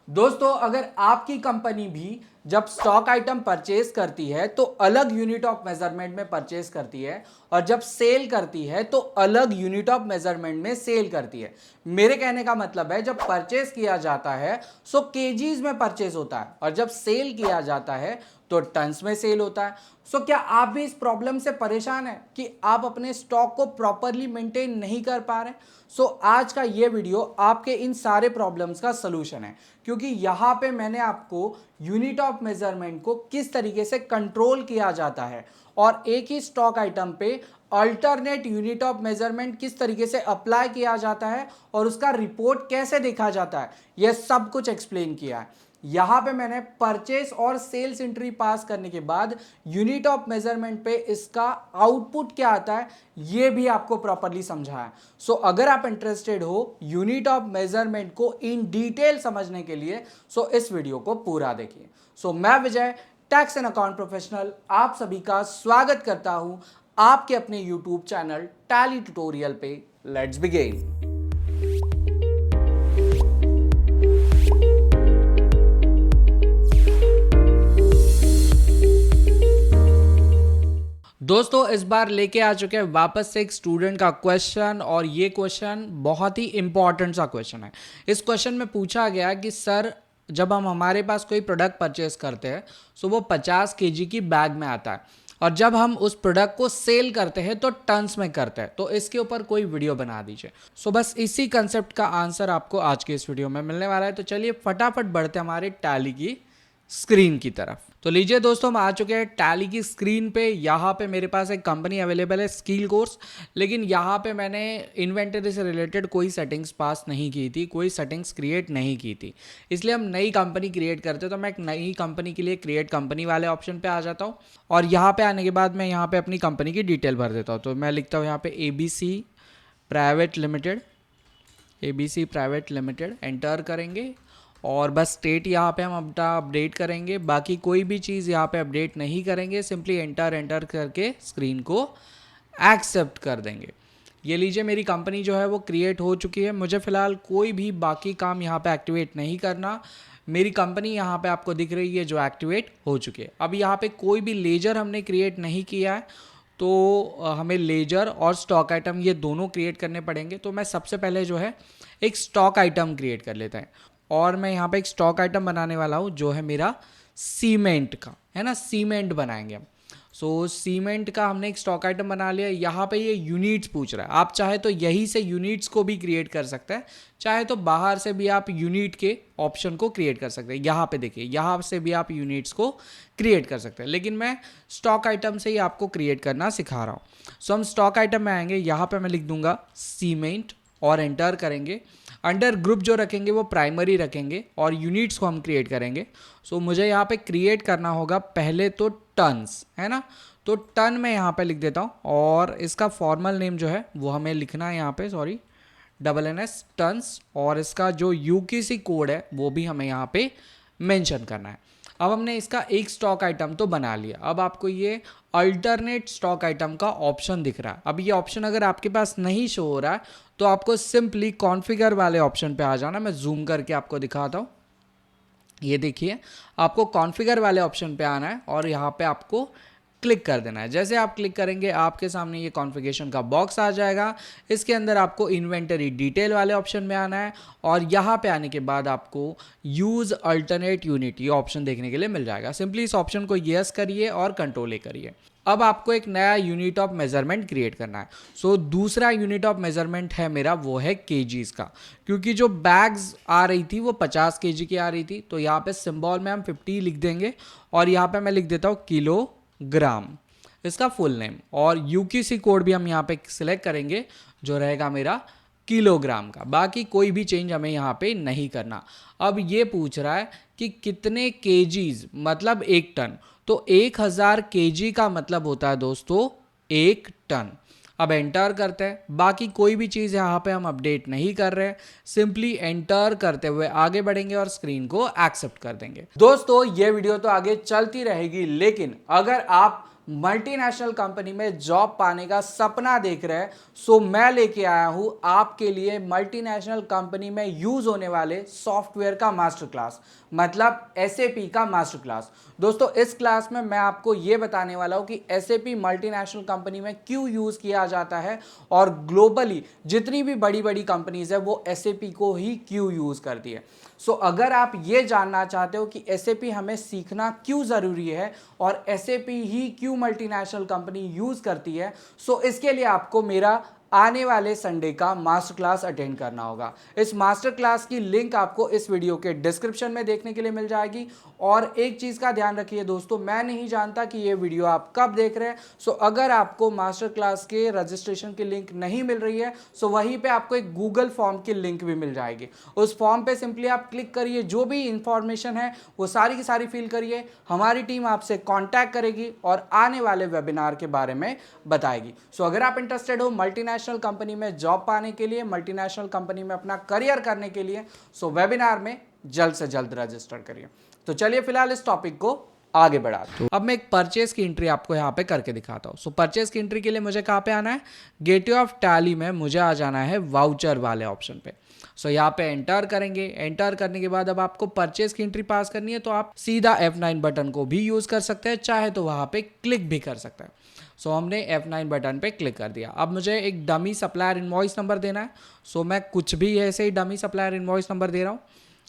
दोस्तों, अगर आपकी कंपनी भी जब स्टॉक आइटम परचेज करती है तो अलग यूनिट ऑफ मेजरमेंट में परचेज करती है, और जब सेल करती है तो अलग यूनिट ऑफ मेजरमेंट में सेल करती है। मेरे कहने का मतलब है, जब परचेज किया जाता है सो केजीज में परचेज होता है, और जब सेल किया जाता है तो टन्स में सेल होता है। सो क्या आप भी इस प्रॉब्लम से परेशान हैं कि आप अपने स्टॉक को प्रॉपरली मेंटेन नहीं कर पा रहे? सो आज का ये वीडियो आपके इन सारे प्रॉब्लम्स का सलूशन है, क्योंकि यहाँ पे मैंने आपको यूनिट ऑफ मेजरमेंट को किस तरीके से कंट्रोल किया जाता है और एक ही स्टॉक आइटम पे अल्टरनेट यूनिट ऑफ मेजरमेंट किस तरीके से अप्लाई किया जाता है और उसका रिपोर्ट कैसे देखा जाता है, यह सब कुछ एक्सप्लेन किया है। यहां पे मैंने परचेस और सेल्स एंट्री पास करने के बाद यूनिट ऑफ मेजरमेंट पे इसका आउटपुट क्या आता है यह भी आपको प्रॉपरली समझाया है। सो अगर आप इंटरेस्टेड हो यूनिट ऑफ मेजरमेंट को इन डिटेल समझने के लिए, सो इस वीडियो को पूरा देखिए। सो मैं विजय, टैक्स एंड अकाउंट प्रोफेशनल, आप सभी का स्वागत करता हूं आपके अपने यूट्यूब चैनल टैली ट्यूटोरियल पे। Let's begin. दोस्तों, इस बार लेके आ चुके हैं वापस से एक स्टूडेंट का क्वेश्चन, और ये क्वेश्चन बहुत ही इंपॉर्टेंट सा क्वेश्चन है। इस क्वेश्चन में पूछा गया कि सर, जब हम हमारे पास कोई प्रोडक्ट परचेस करते हैं तो वो 50 केजी की बैग में आता है, और जब हम उस प्रोडक्ट को सेल करते हैं तो टन्स में करते हैं, तो इसके ऊपर कोई वीडियो बना दीजिए। सो बस इसी कंसेप्ट का आंसर आपको आज के इस वीडियो में मिलने वाला है। तो चलिए फटाफट बढ़ते हमारे टैली की स्क्रीन की तरफ। तो लीजिए दोस्तों, हम आ चुके हैं टैली की स्क्रीन पे। यहाँ पे मेरे पास एक कंपनी अवेलेबल है, स्किल कोर्स, लेकिन यहाँ पे मैंने इन्वेंटरी से रिलेटेड कोई सेटिंग्स पास नहीं की थी, कोई सेटिंग्स क्रिएट नहीं की थी। इसलिए हम नई कंपनी क्रिएट करते हैं। तो मैं एक नई कंपनी के लिए क्रिएट कंपनी वाले ऑप्शन पे आ जाता हूँ, और यहाँ पे आने के बाद मैं यहाँ पे अपनी कंपनी की डिटेल भर देता हूँ। तो मैं लिखता हूँ यहाँ पे ABC private limited, ABC private limited, enter करेंगे, और बस स्टेट यहाँ पे हम अपना अपडेट करेंगे। बाकी कोई भी चीज़ यहाँ पे अपडेट नहीं करेंगे, सिंपली एंटर करके स्क्रीन को एक्सेप्ट कर देंगे। ये लीजिए, मेरी कंपनी जो है वो क्रिएट हो चुकी है। मुझे फ़िलहाल कोई भी बाकी काम यहाँ पे एक्टिवेट नहीं करना। मेरी कंपनी यहाँ पे आपको दिख रही है जो एक्टिवेट हो चुकी है। अब यहाँ पे कोई भी लेजर हमने क्रिएट नहीं किया है, तो हमें लेजर और स्टॉक आइटम ये दोनों क्रिएट करने पड़ेंगे। तो मैं सबसे पहले जो है एक स्टॉक आइटम क्रिएट कर लेता है, और मैं यहाँ पे एक स्टॉक आइटम बनाने वाला हूँ जो है मेरा सीमेंट का, है ना, सीमेंट बनाएंगे हम। सो सीमेंट का हमने एक स्टॉक आइटम बना लिया। यहाँ पे ये यूनिट्स पूछ रहा है, आप चाहे तो यहीं से यूनिट्स को भी क्रिएट कर सकते हैं, चाहे तो बाहर से भी आप यूनिट के ऑप्शन को क्रिएट कर सकते हैं। यहाँ पे देखिए, यहाँ से भी आप यूनिट्स को क्रिएट कर सकते हैं, लेकिन मैं स्टॉक आइटम से ही आपको क्रिएट करना सिखा रहा हूँ। सो हम स्टॉक आइटम में आएंगे, यहाँ पे मैं लिख दूंगा सीमेंट और एंटर करेंगे। अंडर ग्रुप जो रखेंगे वो प्राइमरी रखेंगे, और यूनिट्स को हम क्रिएट करेंगे। सो मुझे यहाँ पे क्रिएट करना होगा पहले तो टन्स, है ना। तो टन में यहाँ पे लिख देता हूँ, और इसका फॉर्मल नेम जो है वो हमें लिखना है यहाँ पे, सॉरी, NS टन्स, और इसका जो UKC कोड है वो भी हमें यहाँ पे मेंशन करना है। अब हमने इसका एक स्टॉक आइटम तो बना लिया। अब आपको ये अल्टरनेट स्टॉक आइटम का ऑप्शन दिख रहा है। अब ये ऑप्शन अगर आपके पास नहीं शो हो रहा है तो आपको सिंपली कॉन्फ़िगर वाले ऑप्शन पे आ जाना। मैं जूम करके आपको दिखाता हूँ। ये देखिए, आपको कॉन्फ़िगर वाले ऑप्शन पे आना है, और यहाँ पे आपको क्लिक कर देना है। जैसे आप क्लिक करेंगे आपके सामने ये कॉन्फ़िगरेशन का बॉक्स आ जाएगा। इसके अंदर आपको इन्वेंटरी डिटेल वाले ऑप्शन में आना है, और यहाँ पे आने के बाद आपको यूज़ अल्टरनेट यूनिट ये ऑप्शन देखने के लिए मिल जाएगा। सिंपली इस ऑप्शन को यस करिए और कंट्रोल ए करिए। अब आपको एक नया यूनिट ऑफ मेजरमेंट क्रिएट करना है। सो दूसरा यूनिट ऑफ मेजरमेंट है मेरा, वो है केजीज का, क्योंकि जो बैग्स आ रही थी वो 50 केजी की आ रही थी। तो यहाँ पे सिंबल में हम 50 लिख देंगे, और यहाँ पे मैं लिख देता हूँ किलोग्राम, इसका फुल नेम, और UKC कोड भी हम यहाँ पे सिलेक्ट करेंगे जो रहेगा मेरा किलोग्राम का। बाकी कोई भी चेंज हमें यहाँ पे नहीं करना। अब ये पूछ रहा है कि कितने केजीज, मतलब 1 टन। तो 1000 केजी का मतलब होता है दोस्तों 1 टन। अब एंटर करते हैं। बाकी कोई भी चीज़ यहाँ पे हम अपडेट नहीं कर रहे हैं, सिंपली एंटर करते हुए आगे बढ़ेंगे और स्क्रीन को एक्सेप्ट कर देंगे। दोस्तों, ये वीडियो तो आगे चलती रहेगी, लेकिन अगर आप मल्टीनेशनल कंपनी में जॉब पाने का सपना देख रहे हैं, सो मैं लेके आया हूं आपके लिए मल्टीनेशनल कंपनी में यूज होने वाले सॉफ्टवेयर का मास्टर क्लास, मतलब एसएपी का मास्टर क्लास। दोस्तों इस क्लास में मैं आपको ये बताने वाला हूं कि एसएपी मल्टीनेशनल कंपनी में क्यों यूज किया जाता है और ग्लोबली जितनी भी बड़ी बड़ी कंपनीज है वो एसएपी को ही क्यों यूज करती है। सो अगर आप ये जानना चाहते हो कि एसएपी हमें सीखना क्यों ज़रूरी है और एसएपी ही क्यों मल्टीनेशनल कंपनी यूज़ करती है, सो इसके लिए आपको मेरा आने वाले संडे का मास्टर क्लास अटेंड करना होगा। इस मास्टर क्लास की लिंक आपको इस वीडियो के डिस्क्रिप्शन में देखने के लिए मिल जाएगी। और एक चीज़ का ध्यान रखिए दोस्तों, मैं नहीं जानता कि ये वीडियो आप कब देख रहे हैं, सो अगर आपको मास्टर क्लास के रजिस्ट्रेशन की लिंक नहीं मिल रही है, सो वहीं पे आपको एक गूगल फॉर्म की लिंक भी मिल जाएगी। उस फॉर्म पे सिंपली आप क्लिक करिए, जो भी इंफॉर्मेशन है वो सारी की सारी फिल करिए, हमारी टीम आपसे कॉन्टैक्ट करेगी और आने वाले वेबिनार के बारे में बताएगी। सो अगर आप इंटरेस्टेड हो मल्टीनेशनल कंपनी में जॉब पाने के लिए, मल्टीनेशनल कंपनी में अपना करियर करने के लिए, सो वेबिनार में जल्द से जल्द रजिस्टर करिए। तो चलिए फिलहाल इस टॉपिक को आगे बढ़ाते हैं। अब मैं एक परचेज की एंट्री आपको यहाँ पे करके दिखाता हूँ। सो परचेज की एंट्री के लिए मुझे कहाँ पे आना है, गेटवे ऑफ टैली में मुझे आ जाना है वाउचर वाले ऑप्शन पे। सो यहाँ पे एंटर करेंगे। एंटर करने के बाद अब आपको परचेज की एंट्री पास करनी है तो आप सीधा F9 बटन को भी यूज कर सकते हैं, चाहे तो वहाँ पे क्लिक भी कर सकते हैं। सो हमने F9 बटन पे क्लिक कर दिया। अब मुझे एक डमी सप्लायर इनवॉइस नंबर देना है। सो मैं कुछ भी ऐसे ही डमी सप्लायर इनवॉइस नंबर दे रहा हूँ।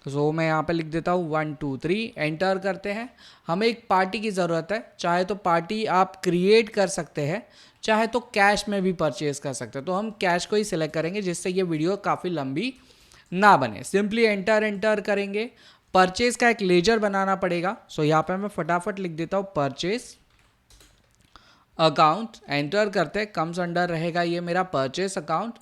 सो मैं यहाँ पे लिख देता हूँ 1 2 3। एंटर करते हैं। हमें एक पार्टी की ज़रूरत है, चाहे तो पार्टी आप क्रिएट कर सकते हैं, चाहे तो कैश में भी परचेज कर सकते हैं। तो हम कैश को ही सिलेक्ट करेंगे जिससे ये वीडियो काफ़ी लंबी ना बने। सिंपली एंटर करेंगे। परचेज का एक लेजर बनाना पड़ेगा। सो यहाँ पे मैं फटाफट लिख देता हूँ परचेज अकाउंट। एंटर करते कम्स अंडर रहेगा ये मेरा परचेज अकाउंट।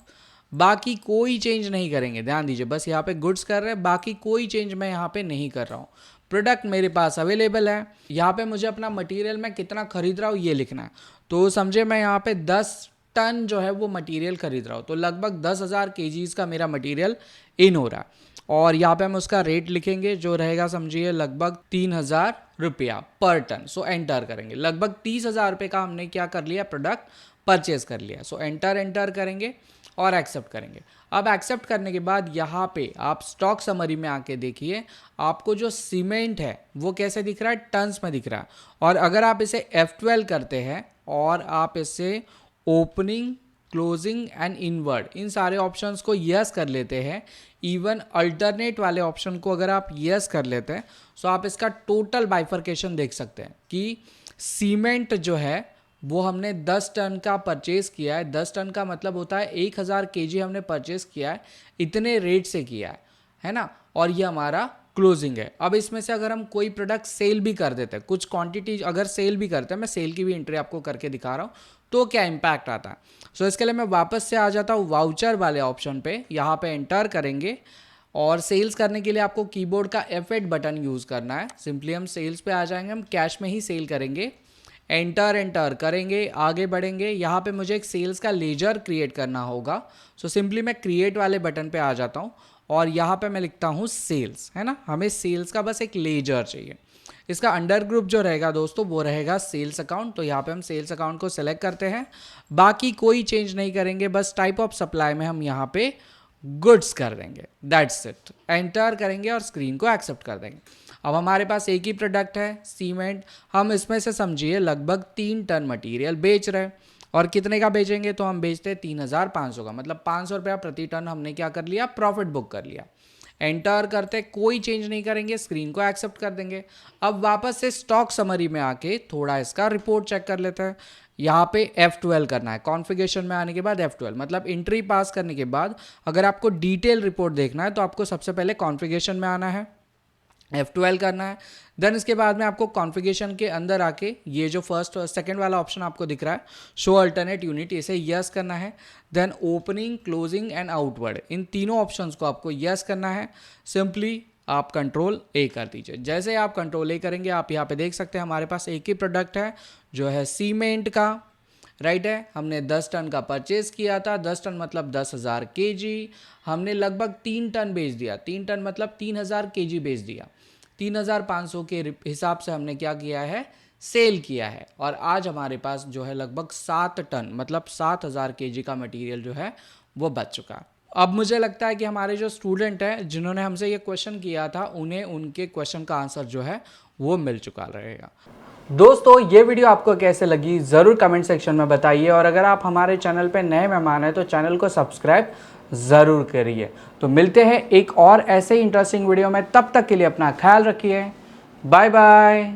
बाकी कोई चेंज नहीं करेंगे, ध्यान दीजिए, बस यहाँ पे गुड्स कर रहे हैं, बाकी कोई चेंज मैं यहाँ पे नहीं कर रहा हूँ। प्रोडक्ट मेरे पास अवेलेबल है। यहाँ पे मुझे अपना मटेरियल मैं कितना खरीद रहा हूँ ये लिखना है। तो समझे मैं यहाँ पे 10 टन जो है वो मटेरियल खरीद रहा हूँ, तो लगभग 10,000 kgs का मेरा मटेरियल इन हो रहा है। और यहाँ पे हम उसका रेट लिखेंगे जो रहेगा समझिए लगभग 3,000 रुपया पर टन। सो एंटर करेंगे। लगभग 30,000 रुपये का हमने क्या कर लिया, प्रोडक्ट परचेज कर लिया। सो एंटर करेंगे और एक्सेप्ट करेंगे। अब एक्सेप्ट करने के बाद यहाँ पे आप स्टॉक समरी में आके देखिए, आपको जो सीमेंट है वो कैसे दिख रहा है, टन्स में दिख रहा है। और अगर आप इसे F12 करते हैं और आप इसे opening, closing and inward in सारे ऑप्शंस को यस कर लेते हैं, इवन अल्टरनेट वाले ऑप्शन को अगर आप यस कर लेते हैं, तो आप इसका टोटल बाइफर्केशन देख सकते हैं कि सीमेंट जो है वो हमने 10 टन का परचेज किया है। 10 टन का मतलब होता है 1,000 kg हमने परचेज किया है, इतने रेट से किया है ना। और ये हमारा क्लोजिंग है। अब इसमें से अगर हम कोई प्रोडक्ट सेल भी कर देते हैं, कुछ क्वांटिटी अगर सेल भी करते हैं, मैं सेल की भी एंट्री आपको करके दिखा रहा हूँ, तो क्या इम्पैक्ट आता है। सो इसके लिए मैं वापस से आ जाता हूँ वाउचर वाले ऑप्शन पे। यहाँ पे एंटर करेंगे और सेल्स करने के लिए आपको कीबोर्ड का F8 बटन यूज़ करना है। सिंपली हम सेल्स पे आ जाएंगे, हम कैश में ही सेल करेंगे। एंटर करेंगे, आगे बढ़ेंगे। यहाँ पे मुझे एक सेल्स का लेजर क्रिएट करना होगा। सो सिंपली मैं क्रिएट वाले बटन पे आ जाता हूँ और यहाँ पे मैं लिखता हूँ सेल्स, है ना। हमें सेल्स का बस एक लेजर चाहिए। इसका अंडर ग्रुप जो रहेगा दोस्तों वो रहेगा सेल्स अकाउंट। तो यहाँ पे हम सेल्स अकाउंट को सिलेक्ट करते हैं, बाकी कोई चेंज नहीं करेंगे, बस टाइप ऑफ सप्लाई में हम यहाँ पे गुड्स कर देंगे, दैट्स इट। एंटर करेंगे और स्क्रीन को एक्सेप्ट कर देंगे। अब हमारे पास एक ही प्रोडक्ट है सीमेंट, हम इसमें से समझिए लगभग 3 टन मटेरियल बेच रहे हैं। और कितने का बेचेंगे, तो हम बेचते हैं 3,500 का, मतलब 500 रुपया प्रति टन हमने क्या कर लिया, प्रॉफिट बुक कर लिया। एंटर करते कोई चेंज नहीं करेंगे, स्क्रीन को एक्सेप्ट कर देंगे। अब वापस से स्टॉक समरी में आके थोड़ा इसका रिपोर्ट चेक कर लेते हैं। यहाँ पे F12 करना है। कॉन्फ़िगरेशन में आने के बाद F12 मतलब एंट्री पास करने के बाद अगर आपको डिटेल रिपोर्ट देखना है तो आपको सबसे पहले कॉन्फ़िगरेशन में आना है, F12 करना है। देन इसके बाद में आपको कॉन्फ़िगरेशन के अंदर आके ये जो फर्स्ट और सेकंड वाला ऑप्शन आपको दिख रहा है शो अल्टरनेट यूनिट, इसे यस करना है। Then opening, closing and outward, इन तीनों ऑप्शंस को आपको यस करना है। सिंपली आप कंट्रोल ए कर दीजिए। जैसे आप कंट्रोल ए करेंगे, आप यहाँ पे देख सकते हैं हमारे पास एक ही प्रोडक्ट है जो है सीमेंट का, राइट है। हमने 10 टन का परचेज किया था, 10 टन मतलब 10,000 kg, हमने लगभग 3 टन बेच दिया। 3 टन मतलब 3,000 kg बेच दिया। 3,500 के हिसाब से हमने क्या किया है, सेल किया है और आज हमारे पास जो है लगभग 7 टन मतलब 7000 केजी का मटेरियल जो है वो बच चुका है। अब मुझे लगता है कि हमारे जो स्टूडेंट हैं जिन्होंने हमसे ये क्वेश्चन किया था उन्हें उनके क्वेश्चन का आंसर जो है वो मिल चुका रहेगा। दोस्तों ये वीडियो आपको कैसे लगी ज़रूर कमेंट सेक्शन में बताइए और अगर आप हमारे चैनल पे नए मेहमान हैं तो चैनल को सब्सक्राइब ज़रूर करिए। तो मिलते हैं एक और ऐसे ही इंटरेस्टिंग वीडियो में, तब तक के लिए अपना ख्याल रखिए। Bye bye.